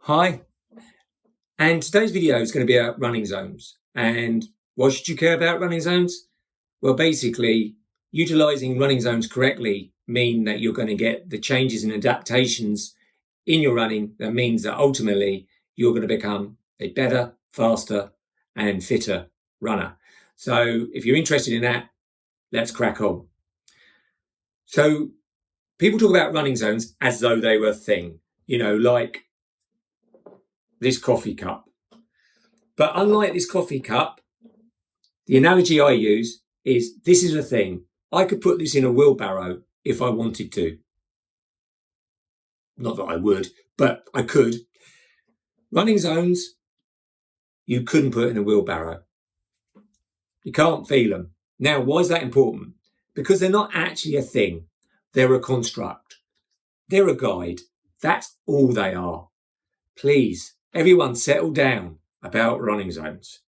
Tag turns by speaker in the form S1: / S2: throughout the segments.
S1: Hi, and today's video is going to be about running zones. And why should you care about running zones? Well, basically, utilizing running zones correctly mean that you're going to get the changes and adaptations in your running. That means that ultimately you're going to become a better, faster, and fitter runner. So if you're interested in that, let's crack on. So people talk about running zones as though they were a thing, like this coffee cup. But unlike this coffee cup, the analogy I use is this is a thing. I could put this in a wheelbarrow if I wanted to. Not that I would, but I could. Running zones, you couldn't put in a wheelbarrow. You can't feel them. Now, why is that important? Because they're not actually a thing. They're a construct. They're a guide. That's all they are. Please, everyone settle down about running zones.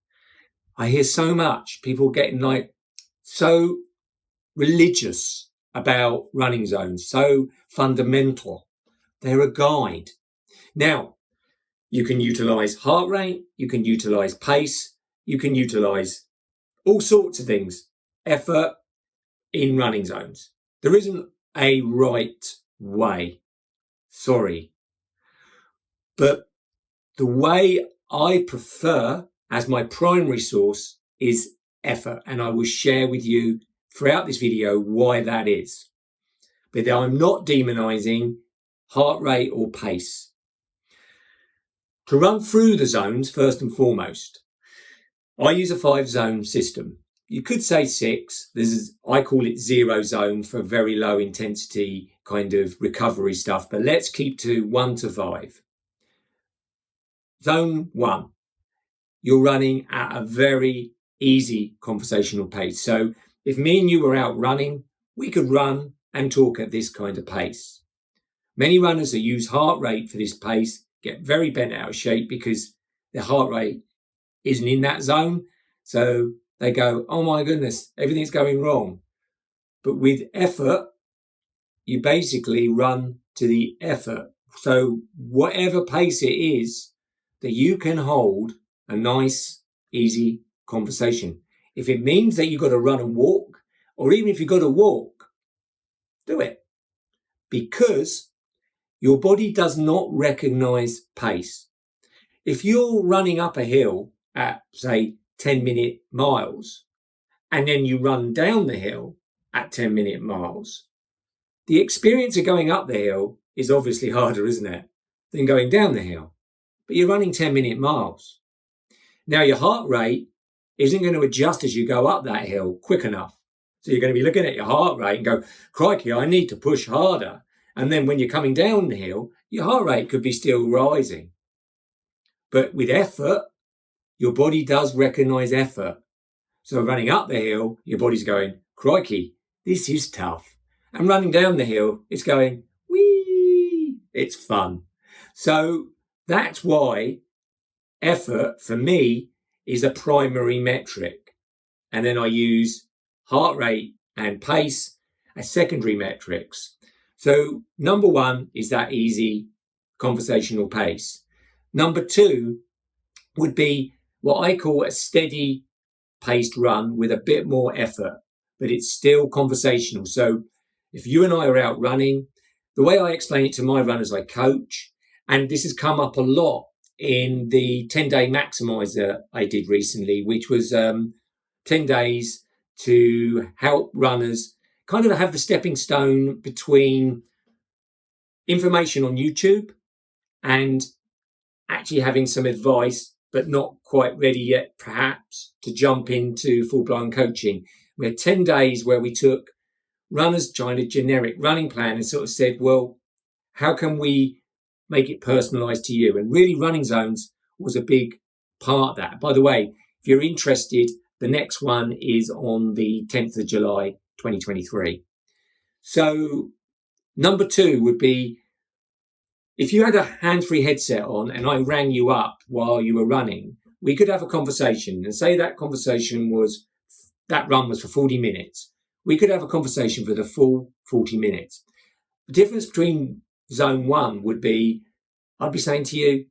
S1: I hear so much people getting so religious about running zones, so fundamental. They're a guide. Now, you can utilize heart rate, you can utilize pace, you can utilize all sorts of things, effort in running zones. There isn't a right way. Sorry. But the way I prefer as my primary source is effort. And I will share with you throughout this video why that is. But I'm not demonizing heart rate or pace. To run through the zones, first and foremost, I use a 5-zone system. You could say 6. I call it 0 zone for very low intensity kind of recovery stuff, but let's keep to 1 to 5. Zone 1, you're running at a very easy conversational pace. So if me and you were out running, we could run and talk at this kind of pace. Many runners that use heart rate for this pace get very bent out of shape because their heart rate isn't in that zone. So they go, oh my goodness, everything's going wrong. But with effort, you basically run to the effort. So whatever pace it is that you can hold a nice, easy conversation. If it means that you've got to run and walk, or even if you've got to walk, do it. Because your body does not recognize pace. If you're running up a hill at, say, 10-minute miles, and then you run down the hill at 10-minute miles, the experience of going up the hill is obviously harder, isn't it, than going down the hill. But you're running 10-minute miles. Now, your heart rate isn't going to adjust as you go up that hill quick enough. So you're going to be looking at your heart rate and go, crikey, I need to push harder. And then when you're coming down the hill, your heart rate could be still rising. But with effort, your body does recognize effort. So running up the hill, your body's going, crikey, this is tough. And running down the hill, it's going, whee, it's fun. So that's why effort for me is a primary metric. And then I use heart rate and pace as secondary metrics. So number 1 is that easy conversational pace. Number 2 would be what I call a steady paced run with a bit more effort, but it's still conversational. So if you and I are out running, the way I explain it to my runners I coach, and this has come up a lot in the 10-day Maximiser I did recently, which was 10 days to help runners kind of have the stepping stone between information on YouTube and actually having some advice, but not quite ready yet, perhaps, to jump into full-blown coaching. We had 10 days where we took runners trying a generic running plan and sort of said, well, how can we make it personalized to you? And really running zones was a big part of that. By the way, if you're interested, the next one is on the 10th of July, 2023. So number 2 would be, if you had a hands-free headset on and I rang you up while you were running, we could have a conversation and say that run was for 40 minutes. We could have a conversation for the full 40 minutes. The difference between zone 1 would be, I'd be saying to you,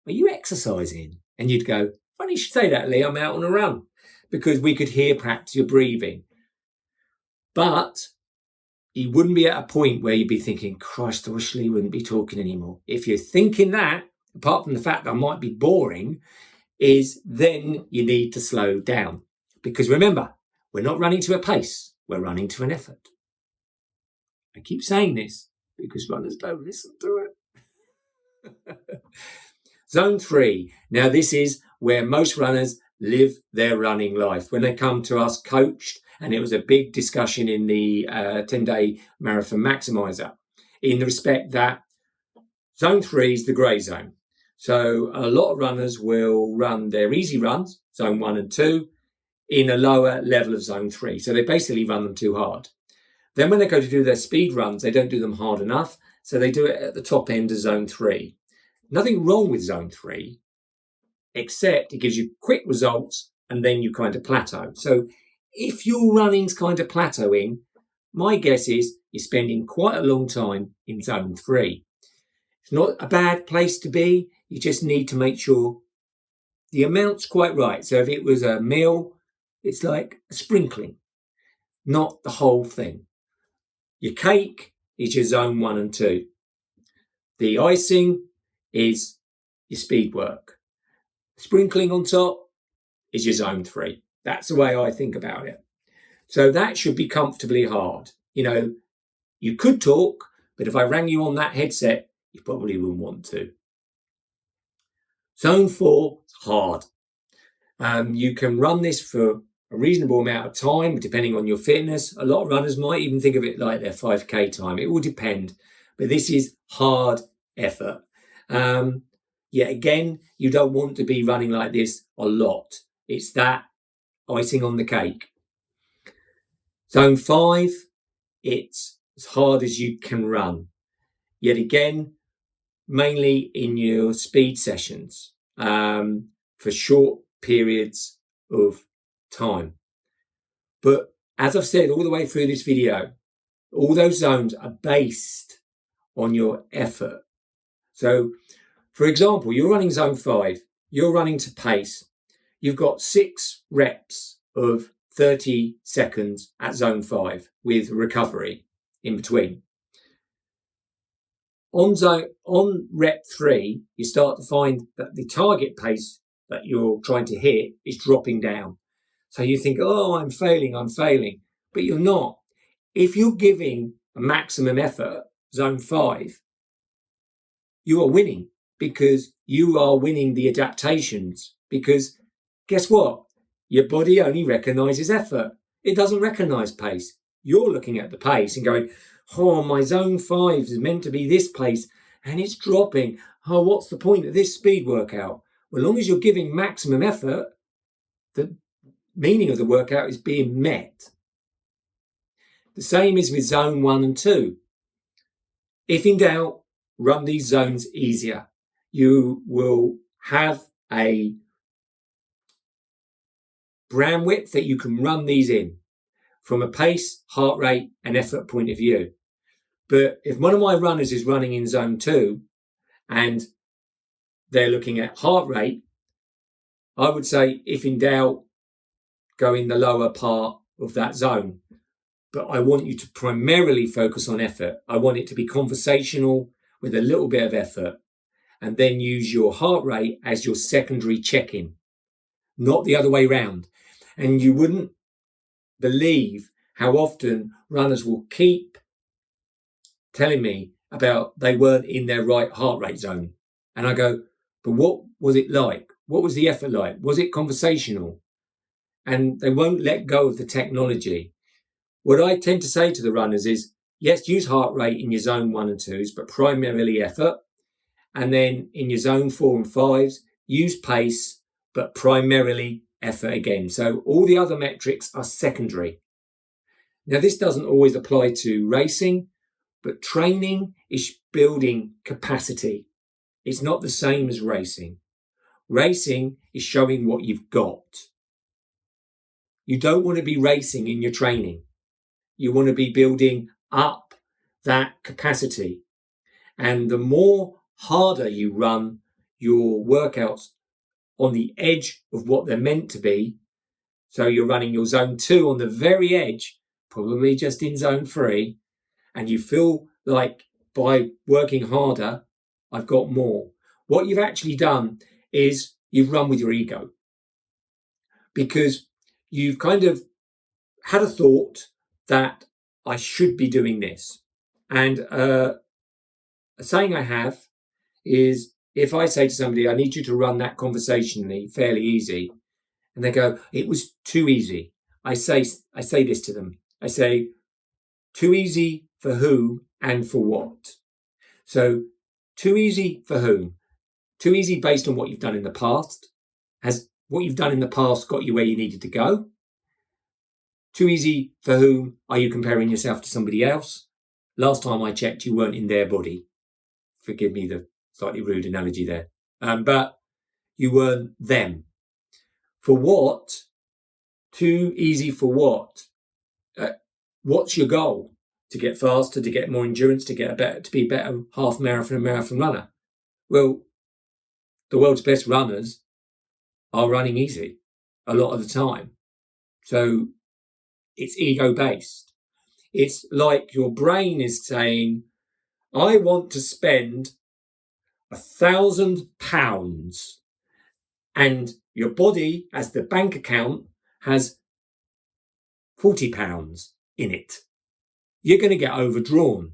S1: are you exercising? And you'd go, funny you should say that, Lee, I'm out on a run. Because we could hear perhaps your breathing. But you wouldn't be at a point where you'd be thinking, Christ, I wish Lee wouldn't be talking anymore. If you're thinking that, apart from the fact that I might be boring, is then you need to slow down. Because remember, we're not running to a pace, we're running to an effort. I keep saying this because runners don't listen to it. Zone 3. Now, this is where most runners live their running life. When they come to us coached, and it was a big discussion in the 10-day marathon Maximiser, in the respect that Zone 3 is the grey zone. So a lot of runners will run their easy runs, Zone 1 and 2, in a lower level of Zone 3. So they basically run them too hard. Then when they go to do their speed runs, they don't do them hard enough. So they do it at the top end of Zone 3. Nothing wrong with Zone 3, except it gives you quick results and then you kind of plateau. So if your running's kind of plateauing, my guess is you're spending quite a long time in Zone 3. It's not a bad place to be. You just need to make sure the amount's quite right. So if it was a meal, it's like a sprinkling, not the whole thing. Your cake is your Zone 1 and 2. The icing is your speed work. Sprinkling on top is your Zone 3. That's the way I think about it. So that should be comfortably hard. You know, you could talk, but if I rang you on that headset, you probably wouldn't want to. Zone 4 is hard. You can run this for a reasonable amount of time, depending on your fitness. A lot of runners might even think of it like their 5K time. It will depend. But this is hard effort. Yet again, you don't want to be running like this a lot. It's that icing on the cake. Zone 5, it's as hard as you can run. Yet again, mainly in your speed sessions for short periods of time. But as I've said all the way through this video, all those zones are based on your effort. So, for example, you're running Zone 5, you're running to pace. You've got 6 reps of 30 seconds at Zone 5 with recovery in between. On rep 3, you start to find that the target pace that you're trying to hit is dropping down. So you think, oh, I'm failing, but you're not. If you're giving a maximum effort, Zone 5, you are winning because you are winning the adaptations. Because guess what? Your body only recognizes effort. It doesn't recognize pace. You're looking at the pace and going, oh, my Zone 5 is meant to be this pace and it's dropping. Oh, what's the point of this speed workout? Well, as long as you're giving maximum effort, the meaning of the workout is being met. The same is with Zone 1 and 2. If in doubt, run these zones easier. You will have a bandwidth that you can run these in from a pace, heart rate, and effort point of view. But if one of my runners is running in Zone 2 and they're looking at heart rate, I would say, if in doubt, go in the lower part of that zone. But I want you to primarily focus on effort. I want it to be conversational with a little bit of effort, and then use your heart rate as your secondary check-in, not the other way round. And you wouldn't believe how often runners will keep telling me about they weren't in their right heart rate zone. And I go, but what was it like? What was the effort like? Was it conversational? And they won't let go of the technology. What I tend to say to the runners is, yes, use heart rate in your Zone 1 and 2s, but primarily effort. And then in your Zone 4 and 5s, use pace, but primarily effort again. So all the other metrics are secondary. Now, this doesn't always apply to racing, but training is building capacity. It's not the same as racing. Racing is showing what you've got. You don't want to be racing in your training. You want to be building up that capacity. And the more harder you run, your workouts on the edge of what they're meant to be. So you're running your zone 2 on the very edge, probably just in zone 3, and you feel like by working harder, I've got more. What you've actually done is you've run with your ego, because you've kind of had a thought that I should be doing this. And a saying I have is, if I say to somebody, I need you to run that conversationally fairly easy, and they go, it was too easy, I say this to them. I say, too easy for who and for what? So too easy for whom? Too easy based on what you've done in the past. Has what you've done in the past got you where you needed to go? Too easy for whom? Are you comparing yourself to somebody else? Last time I checked, you weren't in their body. Forgive me the slightly rude analogy there. But you weren't them. For what? Too easy for what? What's your goal? To get faster, to get more endurance, to be a better half marathon and marathon runner? Well, the world's best runners are running easy a lot of the time. So it's ego based. It's like your brain is saying, I want to spend £1,000, and your body, as the bank account, has £40 in it. You're going to get overdrawn.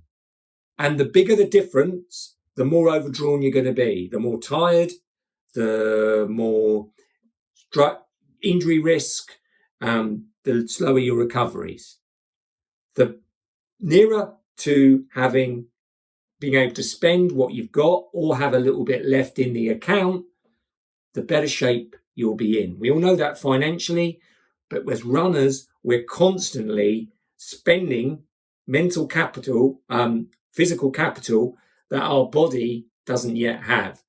S1: And the bigger the difference, the more overdrawn you're going to be. The more tired, the more injury risk, the slower your recoveries. The nearer to being able to spend what you've got or have a little bit left in the account, the better shape you'll be in. We all know that financially, but as runners, we're constantly spending mental capital, physical capital that our body doesn't yet have.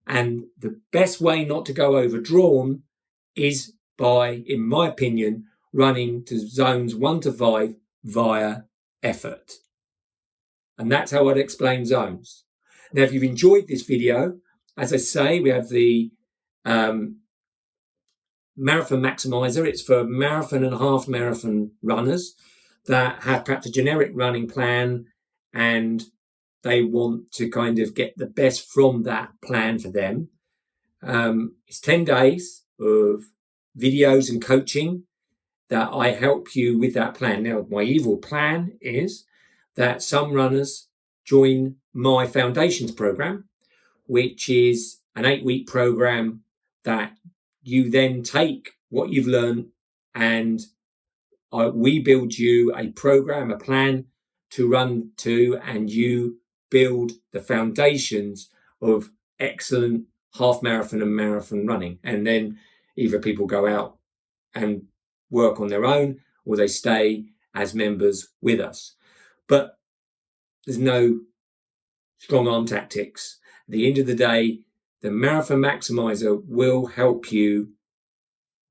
S1: And the best way not to go overdrawn is by, in my opinion, running to zones 1 to 5 via effort. And that's how I'd explain zones. Now, if you've enjoyed this video, as I say, we have the Marathon Maximiser. It's for marathon and half marathon runners that have perhaps a generic running plan and they want to kind of get the best from that plan for them. It's 10 days of videos and coaching that I help you with that plan. Now, my evil plan is that some runners join my Foundations program, which is an 8-week program that you then take what you've learned and we build you a program, a plan to run to, and you build the foundations of excellent half marathon and marathon running. And then either people go out and work on their own or they stay as members with us. But there's no strong arm tactics. At the end of the day, the Marathon Maximiser will help you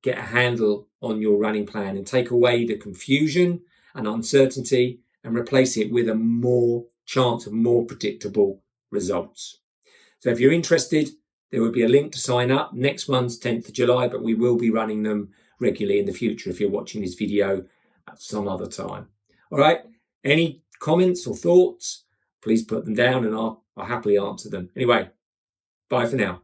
S1: get a handle on your running plan and take away the confusion and uncertainty and replace it with a more chance of more predictable results. So if you're interested, there will be a link to sign up. Next one's 10th of July, but we will be running them regularly in the future if you're watching this video at some other time. All right, any comments or thoughts, please put them down and I'll happily answer them. Anyway, bye for now.